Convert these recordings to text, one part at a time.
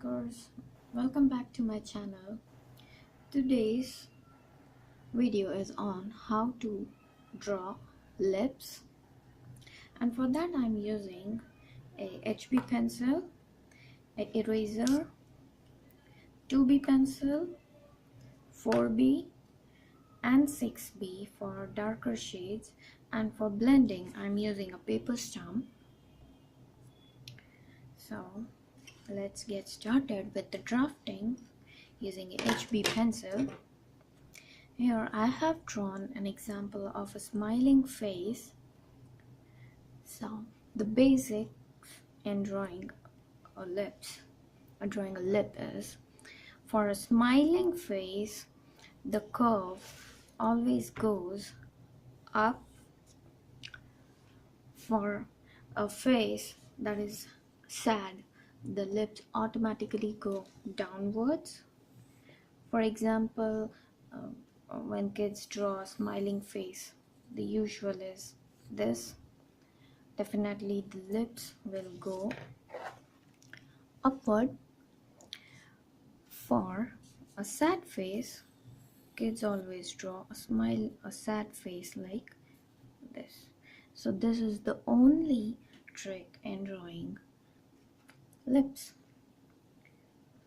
makers, welcome back to my channel. Today's video is on how to draw lips, and for that I'm using a HB pencil, an eraser, 2B pencil, 4B and 6B for darker shades, and for blending I'm using a paper stump. So let's get started with the drafting using a HB pencil. Here I have drawn an example of a smiling face. So the basics in drawing a lip is, for a smiling face, the curve always goes up. For a face that is sad, the lips automatically go downwards. For example, when kids draw a smiling face, the usual is this. Definitely the lips will go upward. For a sad face, kids always draw a sad face like this. So this is the only trick in drawing lips.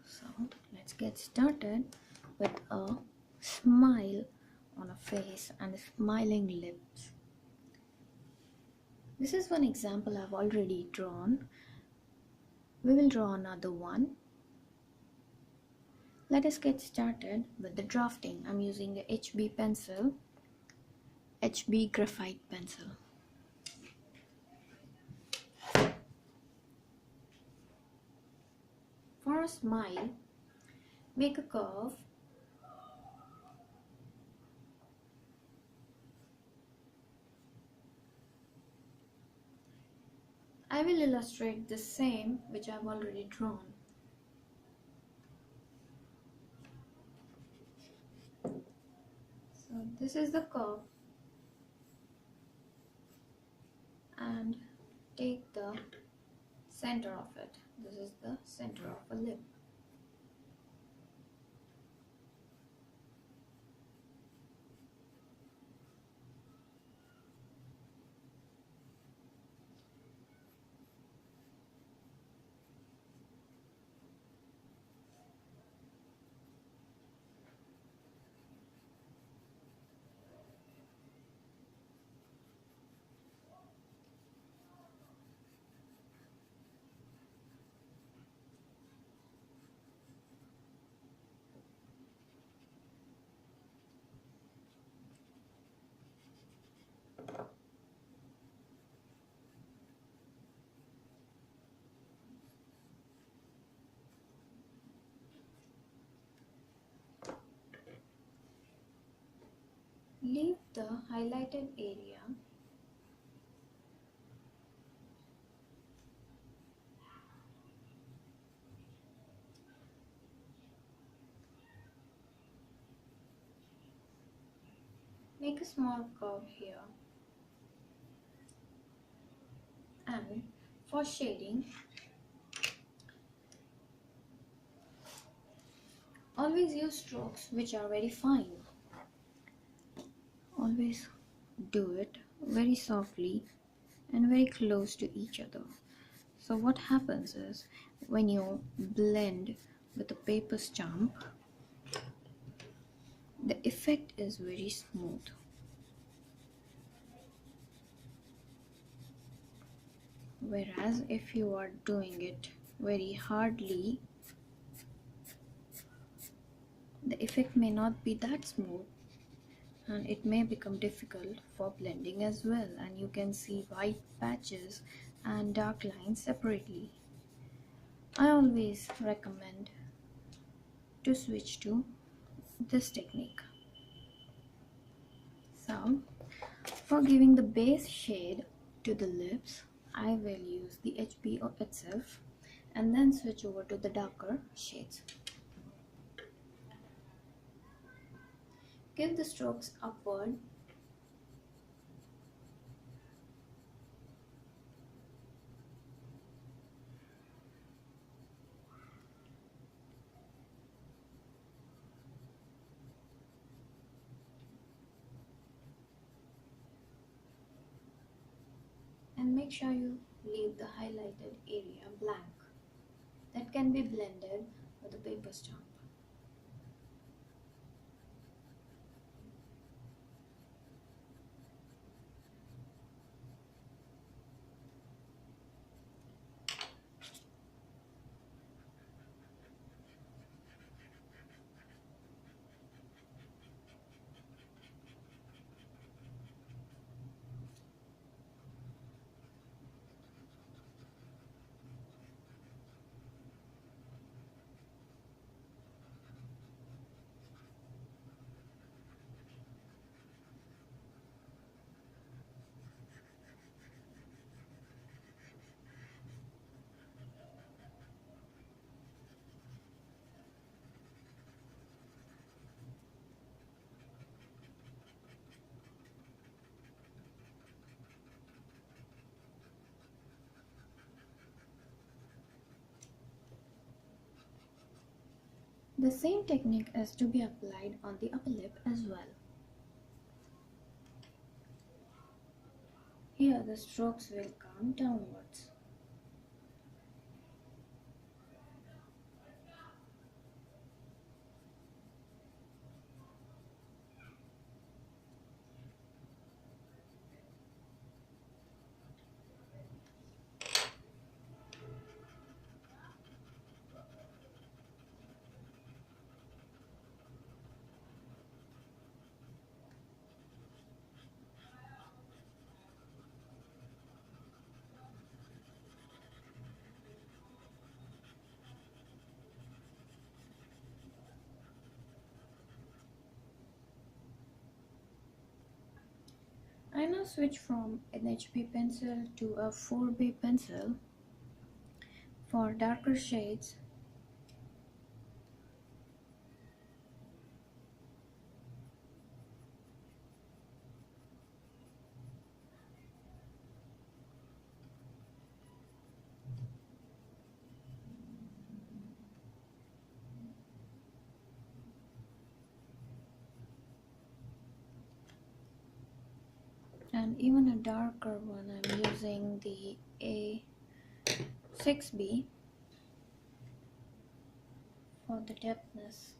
So let's get started with a smile on a face and a smiling lips. This is one example I've already drawn. We will draw another one. Let us get started with the drafting. I'm using a HB pencil, HB Graphite Pencil. For a smile, make a curve. I will illustrate the same which I've already drawn. So this is the curve, and take the center of it. This is the center of a lip. Leave the highlighted area. Make a small curve here. And for shading, always use strokes which are very fine. Always do it very softly and very close to each other. So what happens is, when you blend with a paper stump, the effect is very smooth. Whereas if you are doing it very hardly, the effect may not be that smooth, and it may become difficult for blending as well, and you can see white patches and dark lines separately. I always recommend to switch to this technique. So for giving the base shade to the lips, I will use the HB itself and then switch over to the darker shades. Give the strokes upward. make sure you leave the highlighted area blank. That can be blended with a paper stump. The same technique is to be applied on the upper lip as well. Here the strokes will come downwards. I now switch from an HP pencil to a 4B pencil for darker shades. And even a darker one, I'm using the A6B for the depthness.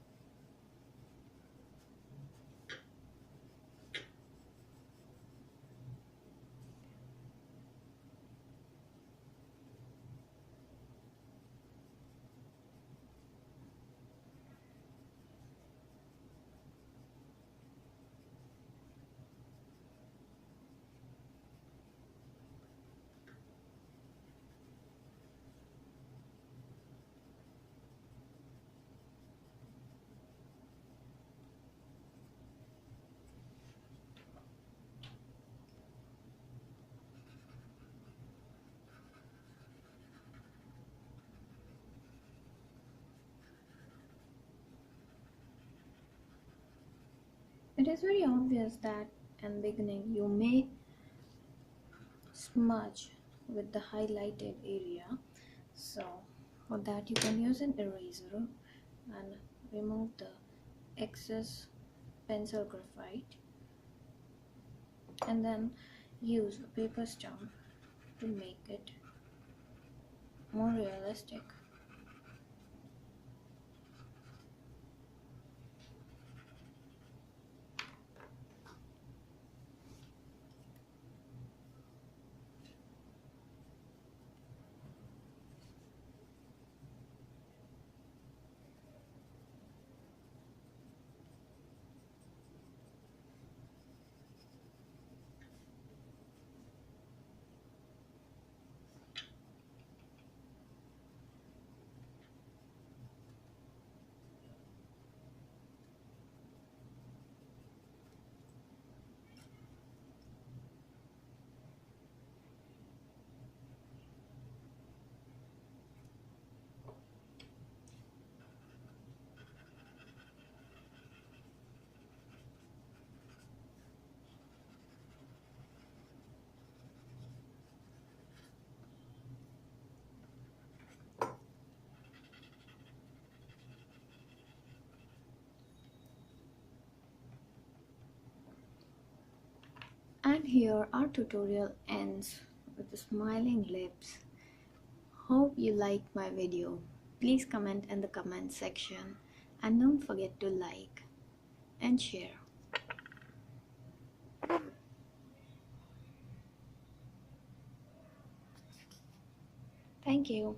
It is very obvious that in the beginning you may smudge with the highlighted area, so for that you can use an eraser and remove the excess pencil graphite and then use a paper stump to make it more realistic. And here our tutorial ends with the smiling lips. Hope you liked my video. Please comment in the comment section and don't forget to like and share. Thank you.